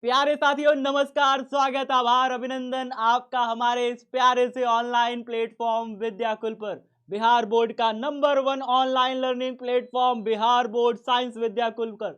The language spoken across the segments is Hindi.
प्यारे साथियों नमस्कार, स्वागत, आभार, अभिनंदन आपका हमारे इस प्यारे से ऑनलाइन प्लेटफॉर्म विद्याकुल पर। बिहार बोर्ड का number 1 online learning platform Bihar board science Vidyakul पर।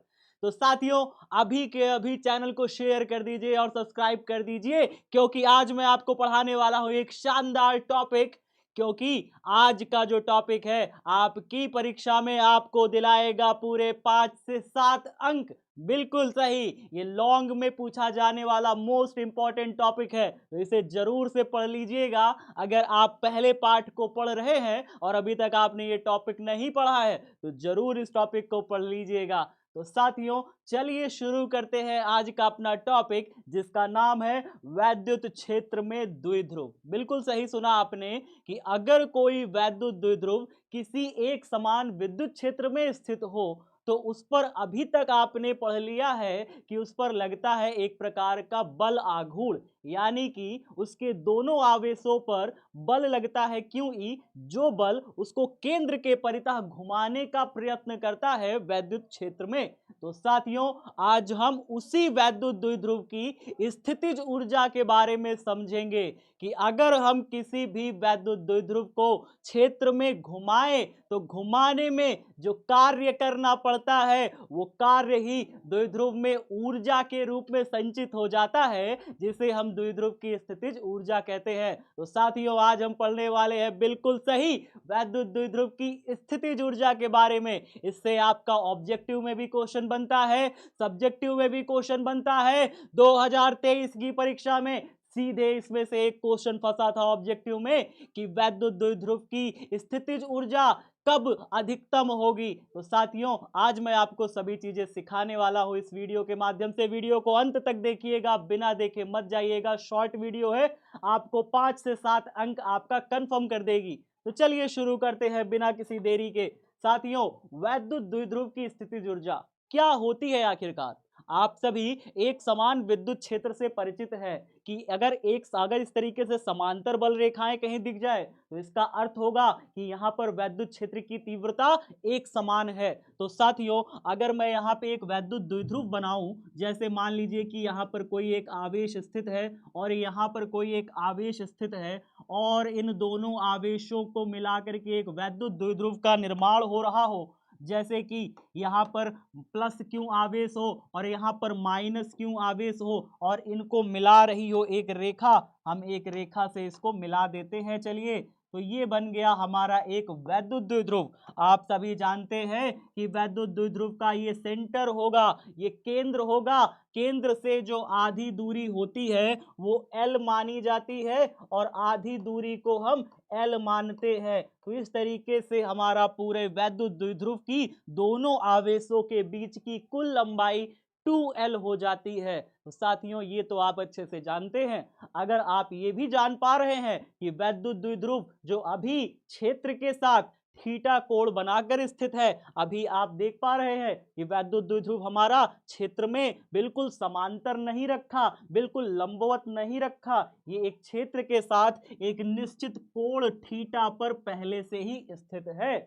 तो साथियों, अभी के अभी चैनल को शेयर कर दीजिए और सब्सक्राइब कर दीजिए, क्योंकि आज मैं आपको पढ़ाने वाला हूं एक शानदार टॉपिक। क्योंकि आज का जो टॉपिक है आपकी परीक्षा में आपको दिलाएगा पूरे 5 से 7 अंक। बिल्कुल सही, ये लॉन्ग में पूछा जाने वाला मोस्ट इंपॉर्टेंट टॉपिक है, तो इसे जरूर से पढ़ लीजिएगा। अगर आप पहले पार्ट को पढ़ रहे हैं और अभी तक आपने ये टॉपिक नहीं पढ़ा है तो जरूर इस टॉपिक को पढ़ लीजिएगा। तो साथियों, चलिए शुरू करते हैं आज का अपना टॉपिक, जिसका नाम है वैद्युत क्षेत्र में द्विध्रुव। बिल्कुल सही सुना आपने कि अगर कोई वैद्युत द्विध्रुव किसी एक समान विद्युत क्षेत्र में स्थित हो तो उस पर अभी तक आपने पढ़ लिया है कि उस पर लगता है एक प्रकार का बल आघूर्ण, यानी कि उसके दोनों आवेशों पर बल लगता है। क्यों? जो बल उसको केंद्र के परितः घुमाने का प्रयत्न करता है वैद्युत क्षेत्र में। तो साथियों, आज हम उसी वैद्युत द्विध्रुव की स्थितिज ऊर्जा के बारे में समझेंगे कि अगर हम किसी भी वैद्युत द्विध्रुव को क्षेत्र में घुमाएं तो घुमाने में जो कार्य करना पड़ता है वो कार्य ही द्विध्रुव में ऊर्जा के रूप में संचित हो जाता है, जिसे हम द्विध्रुव की स्थितिज ऊर्जा कहते हैं। तो साथियों, आज हम पढ़ने वाले हैं बिल्कुल सही वैद्युत द्विध्रुव की स्थितिज ऊर्जा के बारे में। इससे आपका ऑब्जेक्टिव में भी क्वेश्चन बनता है, सब्जेक्टिव में भी क्वेश्चन बनता है। 2023 की परीक्षा में सीधे इसमें से एक क्वेश्चन फंसा था ऑब्जेक्टिव में कि वैद्युत द्विध्रुव की स्थितिज ऊर्जा कब अधिकतम होगी। तो साथियों, आज मैं आपको सभी चीजें सिखाने वाला हूं इस वीडियो के माध्यम से। वीडियो को अंत तक देखिएगा, बिना देखे मत जाइएगा। शॉर्ट वीडियो है, आपको 5 से 7 अंक आपका कंफर्म कर देगी। तो चलिए शुरू करते हैं बिना किसी देरी के। साथियों, वैद्युत द्विध्रुव की स्थितिज ऊर्जा क्या होती है आखिरकार? आप सभी एक समान विद्युत क्षेत्र से परिचित हैं कि अगर इस तरीके से समांतर बल रेखाएं कहीं दिख जाए तो इसका अर्थ होगा कि यहाँ पर वैद्युत क्षेत्र की तीव्रता एक समान है। तो साथियों, अगर मैं यहाँ पे एक वैद्युत द्विध्रुव बनाऊं, जैसे मान लीजिए कि यहाँ पर कोई एक आवेश स्थित है और यहाँ पर कोई एक आवेश स्थित है, और इन दोनों आवेशों को मिलाकर के एक वैद्युत द्विध्रुव का निर्माण हो रहा हो, जैसे कि यहाँ पर प्लस क्यू आवेश हो और यहाँ पर माइनस क्यू आवेश हो और इनको मिला रही हो एक रेखा, हम एक रेखा से इसको मिला देते हैं। चलिए, तो ये बन गया हमारा एक वैद्युत द्विध्रुव। आप सभी जानते हैं कि वैद्युत द्विध्रुव का ये सेंटर होगा, ये केंद्र होगा। केंद्र से जो आधी दूरी होती है वो L मानी जाती है और आधी दूरी को हम L मानते हैं। तो इस तरीके से हमारा पूरे वैद्युत द्विध्रुव की दोनों आवेशों के बीच की कुल लंबाई 2L हो जाती है। तो साथियों, ये तो आप अच्छे से जानते हैं। अगर आप ये भी जान पा रहे हैं कि वैद्युत द्विध्रुव जो अभी क्षेत्र के साथ थीटा कोण बनाकर स्थित है, अभी आप देख पा रहे हैं कि वैद्युत द्विध्रुव हमारा क्षेत्र में बिल्कुल समांतर नहीं रखा, बिल्कुल लंबवत नहीं रखा, ये एक क्षेत्र के साथ एक निश्चित कोण थीटा पर पहले से ही स्थित है।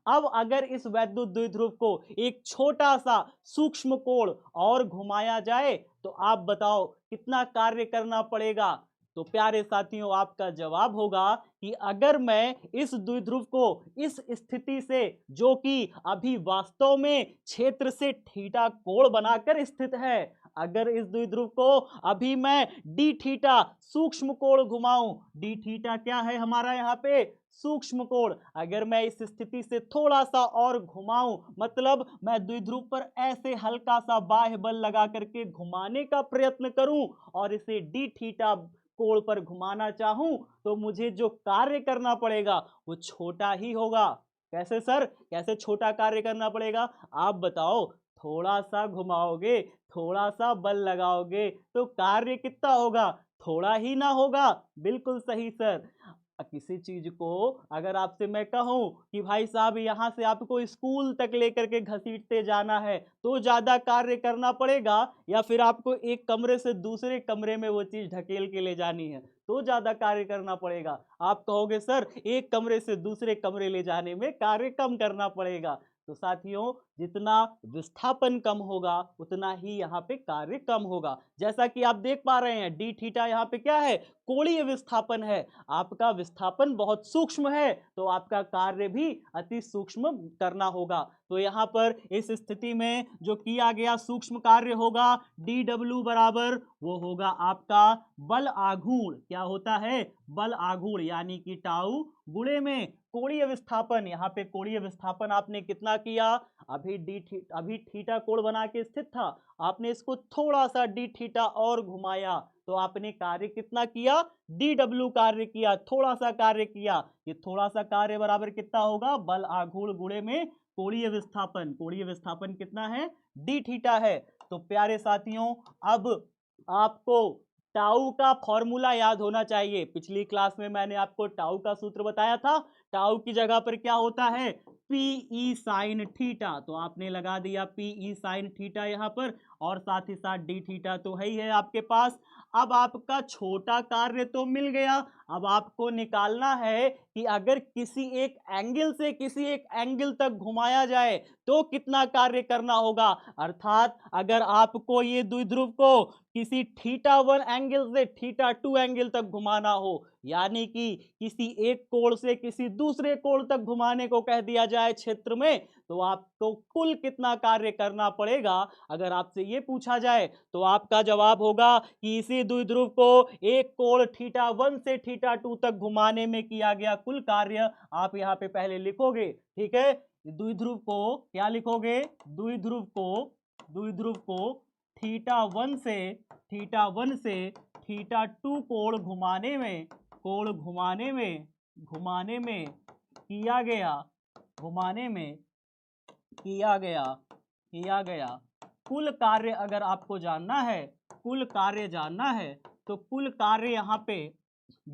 अब अगर इस वैद्युत द्विध्रुव को एक छोटा सा सूक्ष्म कोण और घुमाया जाए तो आप बताओ कितना कार्य करना पड़ेगा? तो प्यारे साथियों, आपका जवाब होगा कि अगर मैं इस द्विध्रुव को इस स्थिति से, जो कि अभी वास्तव में क्षेत्र से थीटा कोण बनाकर स्थित है, अगर इस द्विध्रुव को अभी मैं डी थीटा सूक्ष्म कोण घुमाऊं, डी थीटा क्या है हमारा यहाँ पे? सूक्ष्म कोण। अगर मैं इस स्थिति से थोड़ा सा और घुमाऊं, मतलब मैं द्विध्रुव पर ऐसे हल्का सा बाह्य बल लगा करके घुमाने का प्रयत्न करूं और इसे डी थीटा कोण पर घुमाना चाहूं, तो मुझे जो कार्य करना पड़ेगा वो छोटा ही होगा। कैसे सर, कैसे छोटा कार्य करना पड़ेगा? आप बताओ। थोड़ा सा घुमाओगे, थोड़ा सा बल लगाओगे तो कार्य कितना होगा? थोड़ा ही ना होगा। बिल्कुल सही सर। किसी चीज को अगर आपसे मैं कहूं कि भाई साहब यहां से आपको स्कूल तक लेकर के घसीटते जाना है तो ज्यादा कार्य करना पड़ेगा, या फिर आपको एक कमरे से दूसरे कमरे में वो चीज ढकेल के ले जानी है तो ज्यादा कार्य करना पड़ेगा? आप कहोगे सर एक कमरे से दूसरे कमरे ले जाने में कार्य कम करना पड़ेगा। तो साथियों जितना विस्थापन कम होगा उतना ही यहाँ पे कार्य कम होगा। जैसा कि आप देख पा रहे हैं डी थीटा यहाँ पे क्या है, कोणीय विस्थापन है। आपका विस्थापन बहुत सूक्ष्म है तो आपका कार्य भी अति सूक्ष्म करना होगा। तो यहाँ पर इस स्थिति में जो किया गया सूक्ष्म कार्य होगा डी डब्ल्यू बराबर वो होगा आपका बल आघूर्ण। क्या होता है, बल आघूर्ण, यानी कि टाउ गुणे में कोणीय विस्थापन। यहाँ पे कोणीय विस्थापन आपने कितना किया, अभी थीटा कोण बना के स्थित था, आपने इसको थोड़ा सा डी थीटा और घुमाया तो आपने कार्य कितना किया, डी डब्ल्यू कार्य किया, थोड़ा सा कार्य किया। ये थोड़ा सा कार्य बराबर कितना होगा, बल आघूर्ण गुणे में कोणीय विस्थापन। कोणीय विस्थापन कितना है, डी थीटा है। तो प्यारे साथियों अब आपको टाउ का फॉर्मूला याद होना चाहिए। पिछली क्लास में मैंने आपको टाउ का सूत्र बताया था। टाउ की जगह पर क्या होता है, पीई साइन थीटा। तो आपने लगा दिया पीई साइन थीटा यहाँ पर, और साथ ही साथ डी थीटा तो है ही है आपके पास। अब आपका छोटा कार्य तो मिल गया, अब आपको निकालना है कि अगर किसी एक एंगल से किसी एक एंगल तक घुमाया जाए तो कितना कार्य करना होगा। अर्थात अगर आपको ये द्विध्रुव को किसी थीटा 1 एंगल से थीटा 2 एंगल तक घुमाना हो, यानी कि किसी एक कोण से किसी दूसरे कोण तक घुमाने को कह दिया जाए क्षेत्र में, तो आपको कुल कितना कार्य करना पड़ेगा। अगर आपसे ये पूछा जाए तो आपका जवाब होगा कि इसी द्विध्रुव को एक कोण थीटा 1 से थीटा 2 तक घुमाने में किया गया कुल कार्य आप यहाँ पे पहले लिखोगे। ठीक है, द्विध्रुव को क्या लिखोगे, द्विध्रुव को थीटा 1 से थीटा 2 कोण घुमाने में किया गया कुल कार्य। अगर आपको जानना है तो कुल कार्य यहाँ पे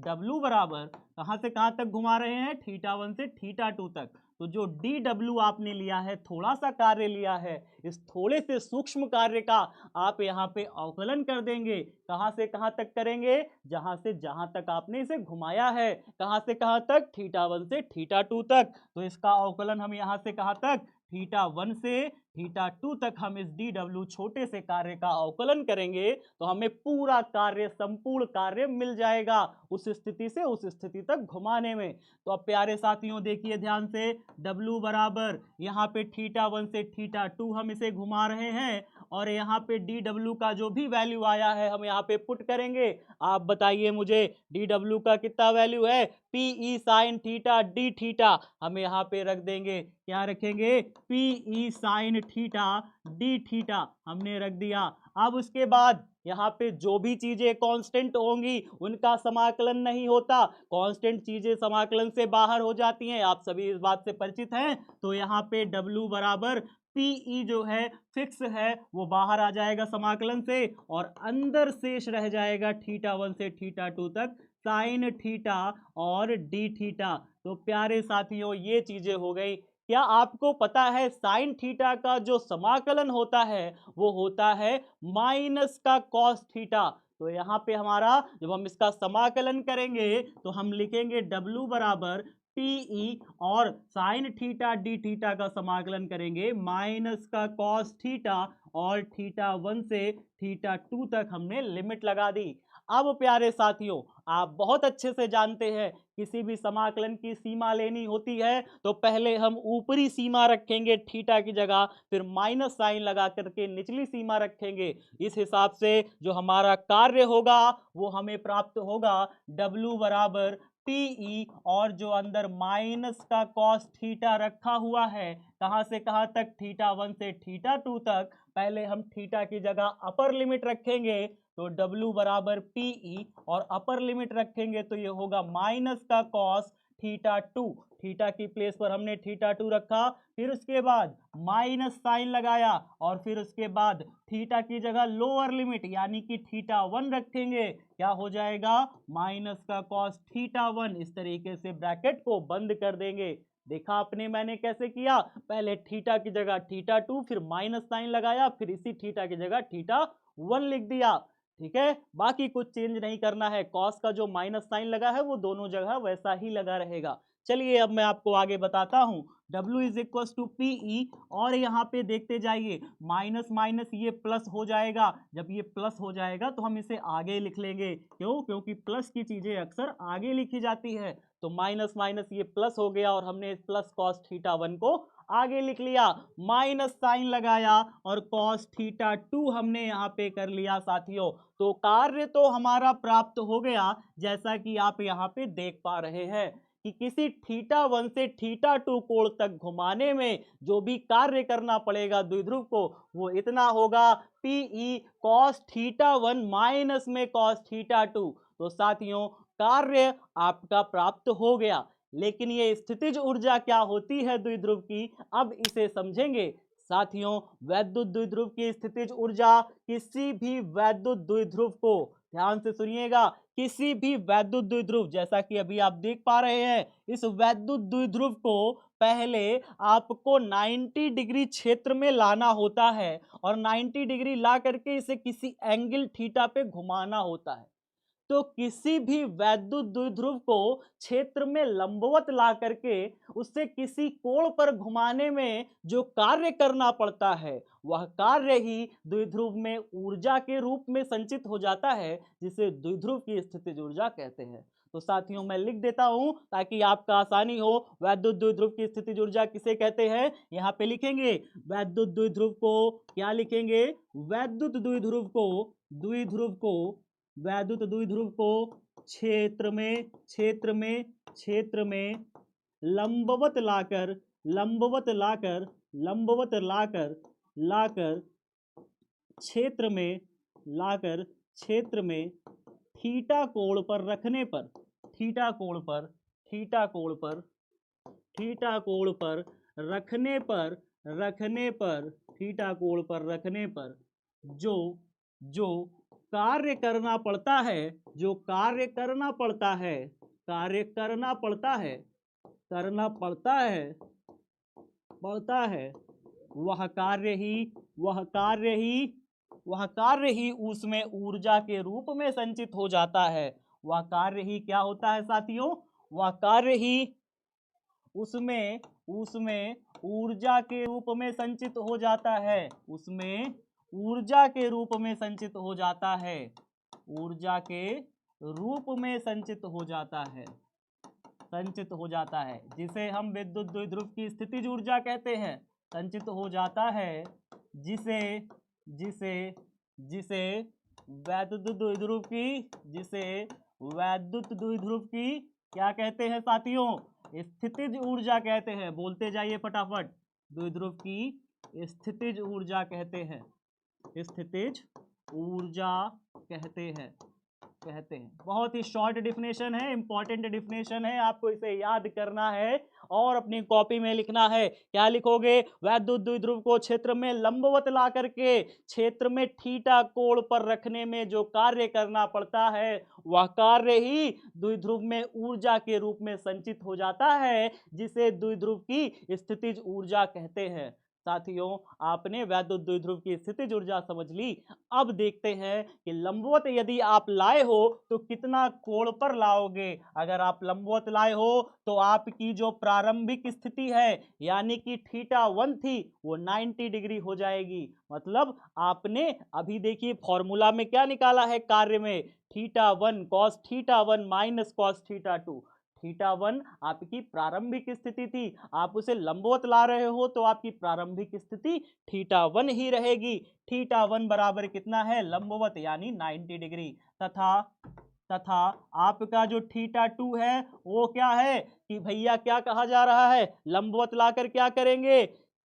W बराबर कहाँ से कहाँ तक घुमा रहे हैं, थीटा 1 से थीटा 2 तक। तो जो डी डब्ल्यू आपने लिया है, थोड़ा सा कार्य लिया है, इस थोड़े से सूक्ष्म कार्य का आप यहाँ पे अवकलन कर देंगे। कहाँ से कहाँ तक करेंगे, जहाँ से जहाँ तक आपने इसे घुमाया है। कहाँ से कहाँ तक, थीटा 1 से थीटा 2 तक। तो इसका अवकलन हम यहाँ से कहाँ तक, थीटा 1 से थीटा 2 तक हम इस डी डब्ल्यू छोटे से कार्य का अवकलन करेंगे तो हमें पूरा कार्य, संपूर्ण कार्य मिल जाएगा उस स्थिति से उस स्थिति तक घुमाने में। तो अब प्यारे साथियों देखिए ध्यान से, W बराबर यहाँ पे थीटा 1 से थीटा 2 हम इसे घुमा रहे हैं, और यहाँ पे डी डब्ल्यू का जो भी वैल्यू आया है हम यहाँ पे पुट करेंगे। आप बताइए मुझे डी डब्ल्यू का कितना वैल्यू है, PE sine theta d theta. हम यहाँ पे रख देंगे, क्या रखेंगे, PE sine theta d theta हमने रख दिया। अब उसके बाद यहाँ पे जो भी चीजें कांस्टेंट होंगी उनका समाकलन नहीं होता, कांस्टेंट चीजें समाकलन से बाहर हो जाती हैं, आप सभी इस बात से परिचित हैं। तो यहाँ पे W बराबर पीई जो है फिक्स है, वो बाहर आ जाएगा समाकलन से, और अंदर शेष रह जाएगा थीटा 1 से थीटा 2 तक साइन थीटा और डी थीटा। तो प्यारे साथियों ये चीजें हो गई। क्या आपको पता है साइन थीटा का जो समाकलन होता है वो होता है माइनस का कॉस थीटा। तो यहाँ पे हमारा जब हम इसका समाकलन करेंगे तो हम लिखेंगे W बराबर पीई, और साइन थीटा डी थीटा का समाकलन करेंगे माइनस का कॉस थीटा, और थीटा 1 से थीटा 2 तक हमने लिमिट लगा दी। अब प्यारे साथियों आप बहुत अच्छे से जानते हैं किसी भी समाकलन की सीमा लेनी होती है तो पहले हम ऊपरी सीमा रखेंगे थीटा की जगह, फिर माइनस साइन लगा करके निचली सीमा रखेंगे। इस हिसाब से जो हमारा कार्य होगा वो हमें प्राप्त होगा W बराबर पीई, और जो अंदर माइनस का कॉस थीटा रखा हुआ है कहां से कहां तक, थीटा 1 से थीटा 2 तक। पहले हम थीटा की जगह अपर लिमिट रखेंगे तो W बराबर पीई, और अपर लिमिट रखेंगे तो ये होगा माइनस का कॉस थीटा 2। थीटा की प्लेस पर हमने थीटा 2 रखा, फिर उसके बाद माइनस साइन लगाया, और फिर उसके बाद थीटा की जगह लोअर लिमिट यानी कि थीटा 1 रखेंगे। क्या हो जाएगा, माइनस का कॉस थीटा 1। इस तरीके से ब्रैकेट को बंद कर देंगे। देखा आपने मैंने कैसे किया, पहले थीटा की जगह थीटा 2, फिर माइनस साइन लगाया, फिर इसी थीटा की जगह थीटा 1 लिख दिया। ठीक है, बाकी कुछ चेंज नहीं करना है, कॉस का जो माइनस साइन लगा है वो दोनों जगह वैसा ही लगा रहेगा। चलिए अब मैं आपको आगे बताता हूं। W is equal to PE, और यहाँ पे देखते जाइए माइनस माइनस ये प्लस हो जाएगा। जब ये प्लस हो जाएगा तो हम इसे आगे लिख लेंगे, क्यों? क्योंकि प्लस की चीजें अक्सर आगे लिखी जाती है। तो माइनस माइनस ये प्लस हो गया और हमने प्लस कॉस थीटा 1 को आगे लिख लिया, माइनस साइन लगाया और कॉस थीटा 2 हमने यहाँ पे कर लिया साथियों। तो कार्य तो हमारा प्राप्त हो गया, जैसा कि आप यहाँ पे देख पा रहे हैं कि किसी थीटा 1 से थीटा 2 कोण तक घुमाने में जो भी कार्य करना पड़ेगा द्विध्रुव को, वो इतना होगा PE cos थीटा 1 माइनस में cos थीटा 2। तो साथियों कार्य आपका प्राप्त हो गया, लेकिन ये स्थितिज ऊर्जा क्या होती है द्विध्रुव की, अब इसे समझेंगे। साथियों वैद्युत द्विध्रुव की स्थितिज ऊर्जा किसी भी वैद्युत द्विध्रुव को, ध्यान से सुनिएगा, किसी भी वैद्युत द्विध्रुव, जैसा कि अभी आप देख पा रहे हैं, इस वैद्युत द्विध्रुव को पहले आपको 90 डिग्री क्षेत्र में लाना होता है और 90 डिग्री ला करके इसे किसी एंगल थीटा पे घुमाना होता है। तो किसी भी वैद्युत द्विध्रुव को क्षेत्र में लंबवत ला करके उससे किसी कोण पर घुमाने में जो कार्य करना पड़ता है, वह कार्य ही द्विध्रुव में ऊर्जा के रूप में संचित हो जाता है, जिसे द्विध्रुव की स्थितिज ऊर्जा कहते हैं। तो साथियों मैं लिख देता हूं ताकि आपका आसानी हो। वैद्युत द्विध्रुव की स्थितिज ऊर्जा किसे कहते हैं, यहां पे लिखेंगे वैद्युत द्विध्रुव को, क्या लिखेंगे, वैद्युत द्विध्रुव को, द्विध्रुव को, वैद्युत द्विध्रुव को क्षेत्र में लंबवत लाकर क्षेत्र में थीटा कोण पर रखने पर, थीटा कोण पर रखने पर जो कार्य करना पड़ता है, वह कार्य ही उसमें ऊर्जा के रूप में संचित हो जाता है। वह कार्य ही क्या होता है साथियों, वह कार्य ही उसमें ऊर्जा के रूप में संचित हो जाता है, उसमें ऊर्जा के रूप में संचित हो जाता है, ऊर्जा के रूप में संचित हो जाता है, जिसे हम विद्युत द्विध्रुव की स्थितिज ऊर्जा कहते हैं। संचित हो जाता है, जिसे वैद्युत द्विध्रुव की क्या कहते हैं साथियों, स्थितिज ऊर्जा कहते हैं। बोलते जाइए फटाफट, द्विध्रुव की स्थितिज ऊर्जा कहते हैं, स्थितिज ऊर्जा कहते हैं। बहुत ही शॉर्ट डिफिनेशन है, इंपॉर्टेंट डिफिनेशन है, आपको इसे याद करना है और अपनी कॉपी में लिखना है। क्या लिखोगे, वैद्युत द्विध्रुव को क्षेत्र में लंबवत ला करके क्षेत्र में थीटा कोण पर रखने में जो कार्य करना पड़ता है, वह कार्य ही द्विध्रुव में ऊर्जा के रूप में संचित हो जाता है, जिसे द्विध्रुव की स्थितिज ऊर्जा कहते हैं। साथियों आपने वैद्युत द्विध्रुव की स्थितिज ऊर्जा समझ ली। अब देखते हैं कि लंबवत यदि आप लाए हो तो कितना कोण पर लाओगे। अगर आप लंबवत लाए हो तो आपकी जो प्रारंभिक स्थिति है यानी कि थीटा 1 थी वो 90 डिग्री हो जाएगी। मतलब आपने अभी देखिए फॉर्मूला में क्या निकाला है कार्य में, theta 1 cos theta 1 minus cos theta 2। Theta 1 आपकी प्रारंभिक स्थिति थी, आप उसे लंबवत ला रहे हो तो आपकी प्रारंभिक स्थिति थीटा 1 ही रहेगी। थीटा 1 बराबर कितना है, लंबवत यानी 90 डिग्री। तथा आपका जो थीटा 2 है वो क्या है कि भैया क्या कहा जा रहा है, लंबवत लाकर क्या करेंगे,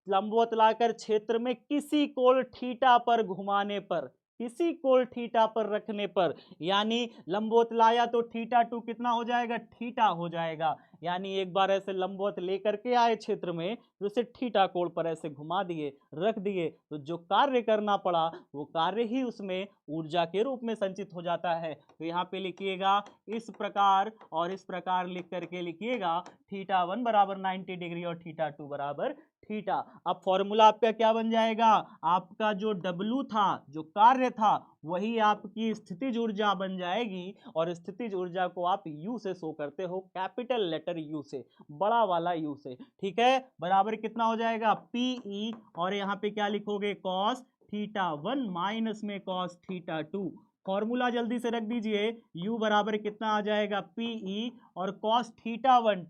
लंबवत लाकर क्षेत्र में किसी कोण थीटा पर घुमाने पर, किसी कोण थीटा पर रखने पर, यानी लंबवत लाया तो थीटा 2 कितना हो जाएगा, थीटा हो जाएगा। यानी एक बार ऐसे लंबवत लेकर के आए क्षेत्र में, तो उसे थीटा कोण पर ऐसे घुमा दिए, रख दिए, तो जो कार्य करना पड़ा वो कार्य ही उसमें ऊर्जा के रूप में संचित हो जाता है। तो यहाँ पे लिखिएगा इस प्रकार और इस प्रकार लिख करके लिखिएगा, थीटा 1 बराबर 90 डिग्री और थीटा 2 बराबर थीटा। अब फॉर्मूला आपका क्या बन जाएगा, आपका जो W था, जो कार्य था, वही आपकी स्थितिज ऊर्जा बन जाएगी और स्थितिज ऊर्जा को आप U से शो करते हो, कैपिटल लेटर लेटर यू से, बड़ा वाला यू से, ठीक है। बराबर कितना हो जाएगा पीई, और यहाँ पे क्या लिखोगे कॉस थीटा 1 माइनस में कॉस थीटा 2। फॉर्मूला जल्दी से रख दीजिए, u बराबर कितना आ जाएगा पीई, और कॉस थीटा 1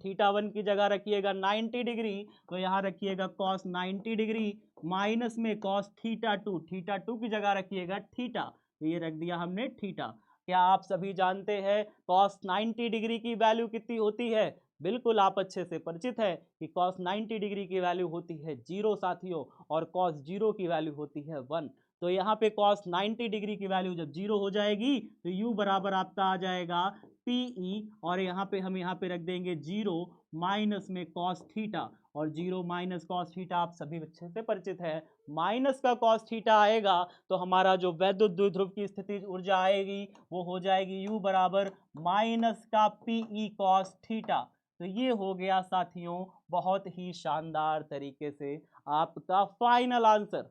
की जगह रखिएगा 90 डिग्री, तो यहाँ रखिएगा कॉस 90 डिग्री माइनस में कॉस थीटा 2 की जगह रखिएगा थीटा, तो ये रख दिया हमने थीटा। क्या आप सभी जानते हैं कॉस 90 डिग्री की वैल्यू कितनी होती है? बिल्कुल आप अच्छे से परिचित है कि कॉस 90 डिग्री की वैल्यू होती है 0 साथियों, और कॉस 0 की वैल्यू होती है 1। तो यहाँ पे कॉस 90 डिग्री की वैल्यू जब 0 हो जाएगी तो u बराबर आपका आ जाएगा पीई, और यहाँ पे हम यहाँ पे रख देंगे 0 माइनस में कॉस थीटा, और 0 माइनस कॉस थीटा आप सभी अच्छे से परिचित है। माइनस का कॉस थीटा आएगा तो हमारा जो वैद्युत द्विध्रुव की स्थितिज ऊर्जा आएगी वो हो जाएगी u बराबर माइनस का पीई कॉस थीटा। तो ये हो गया साथियों बहुत ही शानदार तरीके से आपका फाइनल आंसर।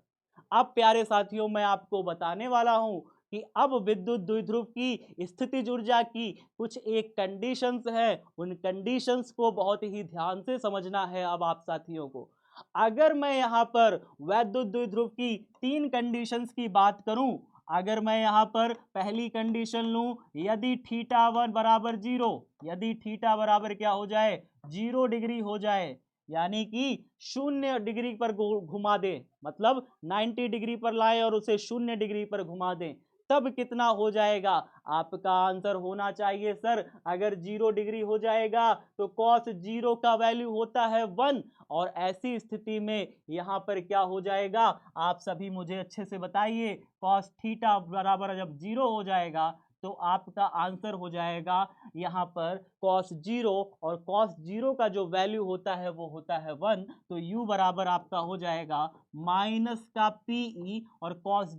अब प्यारे साथियों मैं आपको बताने वाला हूं कि अब विद्युत द्विध्रुव की स्थितिज ऊर्जा की कुछ एक कंडीशंस है, उन कंडीशंस को बहुत ही ध्यान से समझना है अब आप साथियों को। अगर मैं यहाँ पर वैद्युत द्विध्रुव की 3 कंडीशंस की बात करूं, अगर मैं यहाँ पर पहली कंडीशन लूं, यदि थीटा 1 बराबर 0, यदि थीटा बराबर क्या हो जाए 0 डिग्री हो जाए, यानी कि 0 डिग्री पर घुमा दें, मतलब 90 डिग्री पर लाएं और उसे 0 डिग्री पर घुमा दें, तब कितना हो जाएगा? आपका आंसर होना चाहिए सर अगर 0 डिग्री हो जाएगा तो कॉस 0 का वैल्यू होता है 1, और ऐसी स्थिति में यहाँ पर क्या हो जाएगा आप सभी मुझे अच्छे से बताइए। कॉस थीटा बराबर जब 0 हो जाएगा तो आपका आंसर हो जाएगा यहाँ पर कॉस 0, और कॉस 0 का जो वैल्यू होता है वो होता है 1, तो u बराबर आपका हो जाएगा माइनस का पीई, और कॉस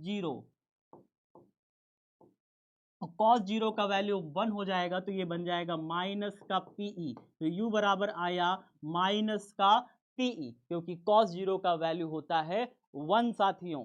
0 का वैल्यू 1 हो जाएगा तो ये बन जाएगा माइनस का पीई, तो u बराबर आया माइनस का पीई, क्योंकि कॉस 0 का वैल्यू होता है 1 साथियों।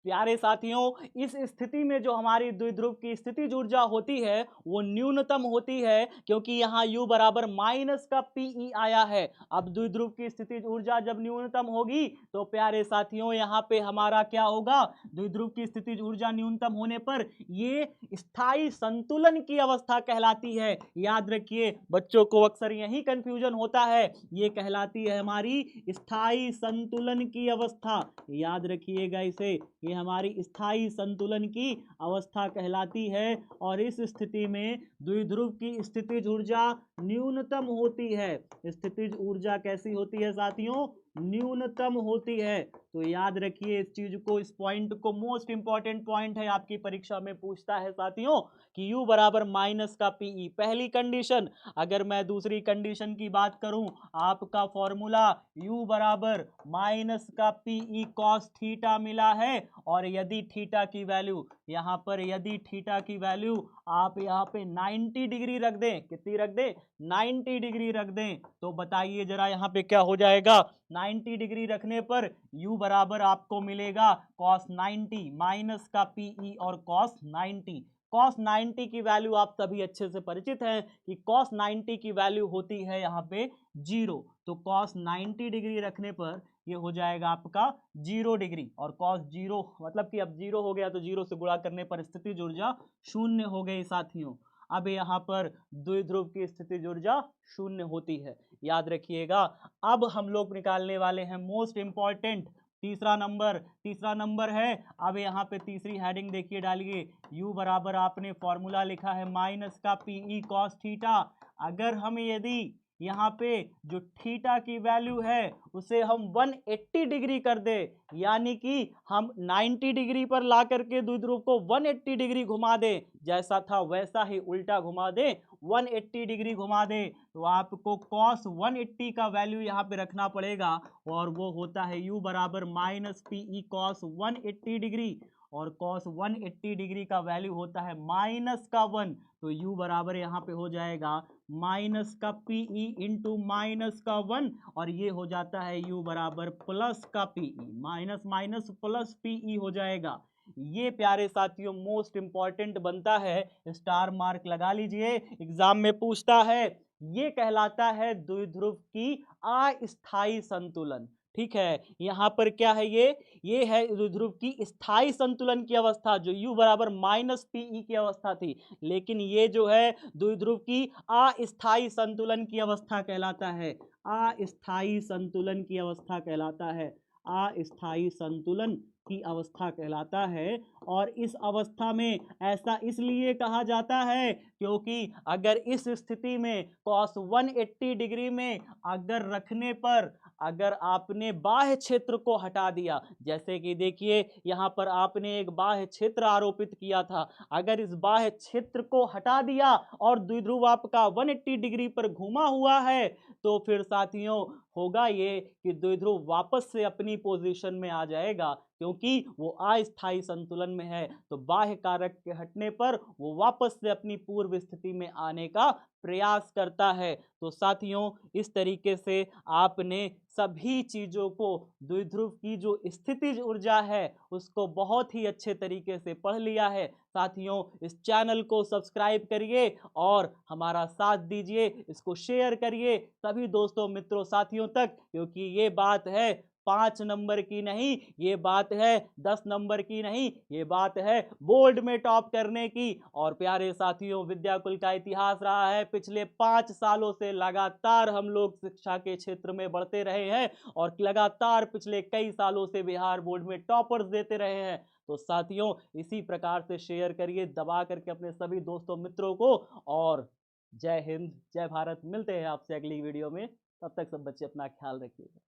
प्यारे साथियों इस स्थिति में जो हमारी द्विध्रुव की स्थितिज ऊर्जा होती है वो न्यूनतम होती है, क्योंकि यहाँ u बराबर माइनस का पीई आया है। अब द्विध्रुव की स्थितिज ऊर्जा जब न्यूनतम होगी तो प्यारे साथियों यहाँ पे हमारा क्या होगा, द्विध्रुव की स्थितिज ऊर्जा न्यूनतम होने पर ये स्थायी संतुलन की अवस्था कहलाती है। याद रखिए बच्चों को अक्सर यही कंफ्यूजन होता है, ये कहलाती है हमारी स्थायी संतुलन की अवस्था। याद रखिएगा इसे, ये हमारी स्थायी संतुलन की अवस्था कहलाती है, और इस स्थिति में द्विध्रुव की स्थितिज ऊर्जा न्यूनतम होती है। स्थितिज ऊर्जा कैसी होती है साथियों? न्यूनतम होती है। तो याद रखिए इस चीज को, इस पॉइंट को, मोस्ट इंपॉर्टेंट पॉइंट है, आपकी परीक्षा में पूछता है साथियों कि u बराबर माइनस का पीई, पहली कंडीशन। अगर मैं दूसरी कंडीशन की बात करूं, आपका फॉर्मूला u बराबर माइनस का पीई कॉस थीटा मिला है, और यदि थीटा की वैल्यू यहाँ पर, यदि थीटा की वैल्यू आप यहाँ पे 90 डिग्री रख दें, कितनी रख दें 90 डिग्री रख दें, तो बताइए जरा यहाँ पे क्या हो जाएगा। 90 डिग्री रखने पर u बराबर आपको मिलेगा cos 90 माइनस का पीई और cos 90। cos 90 की वैल्यू आप सभी अच्छे से परिचित हैं कि cos 90 की वैल्यू होती है यहाँ पे 0, तो cos 90 डिग्री रखने पर ये हो जाएगा आपका 0 डिग्री, और cos 0 मतलब कि अब 0 हो गया तो 0 से गुणा करने पर स्थितिज ऊर्जा 0 हो गई साथियों। अब यहाँ पर द्विध्रुव की स्थितिज ऊर्जा 0 होती है, याद रखिएगा। अब हम लोग निकालने वाले हैं मोस्ट इंपॉर्टेंट तीसरा नंबर है। अब यहाँ पे तीसरी हेडिंग देखिए डालिए, u बराबर आपने फॉर्मूला लिखा है माइनस का पीई कॉस थीटा। अगर हम यदि यहाँ पे जो थीटा की वैल्यू है उसे हम 180 डिग्री कर दे, यानी कि हम 90 डिग्री पर ला करके द्विध्रुव को 180 डिग्री घुमा दे, जैसा था वैसा ही उल्टा घुमा दे, 180 डिग्री घुमा दे, तो आपको cos 180 का वैल्यू यहाँ पे रखना पड़ेगा, और वो होता है u बराबर माइनस पीई cos 180 डिग्री, और cos 180 डिग्री का वैल्यू होता है माइनस का 1, तो u बराबर यहाँ पे हो जाएगा माइनस का पीई इंटू माइनस का 1, और ये हो जाता है u बराबर प्लस का PE, minus minus plus PE हो जाएगा। ये प्यारे साथियों मोस्ट इंपॉर्टेंट बनता है, स्टार मार्क लगा लीजिए, एग्जाम में पूछता है। ये कहलाता है द्विध्रुव की अस्थायी संतुलन। ठीक है, यहां पर क्या है, ये है द्विध्रुव की स्थायी संतुलन की अवस्था, जो u बराबर माइनस पीई की अवस्था थी। लेकिन ये जो है द्विध्रुव की अस्थायी संतुलन की अवस्था कहलाता है, अस्थायी संतुलन की अवस्था कहलाता है, अस्थायी संतुलन की अवस्था कहलाता है। और इस अवस्था में ऐसा इसलिए कहा जाता है क्योंकि अगर इस स्थिति में cos 180 डिग्री में अगर रखने पर अगर आपने बाह्य क्षेत्र को हटा दिया, जैसे कि देखिए यहां पर आपने एक बाह्य क्षेत्र आरोपित किया था, अगर इस बाह्य क्षेत्र को हटा दिया और द्विध्रुव आपका 180 डिग्री पर घूमा हुआ है, तो फिर साथियों होगा ये कि द्विध्रुव वापस से अपनी पोजीशन में आ जाएगा, क्योंकि वो अस्थायी संतुलन में है। तो बाह्य कारक के हटने पर वो वापस से अपनी पूर्व स्थिति में आने का प्रयास करता है। तो साथियों इस तरीके से आपने सभी चीजों को, द्विध्रुव की जो स्थितिज ऊर्जा है उसको बहुत ही अच्छे तरीके से पढ़ लिया है। साथियों इस चैनल को सब्सक्राइब करिए और हमारा साथ दीजिए, इसको शेयर करिए सभी दोस्तों मित्रों साथियों तक, क्योंकि ये बात है 5 नंबर की नहीं, ये बात है 10 नंबर की नहीं, ये बात है बोर्ड में टॉप करने की। और प्यारे साथियों विद्याकुल का इतिहास रहा है, पिछले 5 सालों से लगातार हम लोग शिक्षा के क्षेत्र में बढ़ते रहे हैं और लगातार पिछले कई सालों से बिहार बोर्ड में टॉपर्स देते रहे हैं। तो साथियों इसी प्रकार से शेयर करिए दबा करके अपने सभी दोस्तों मित्रों को। और जय हिंद, जय भारत। मिलते हैं आपसे अगली वीडियो में, तब तक सब बच्चे अपना ख्याल रखिएगा।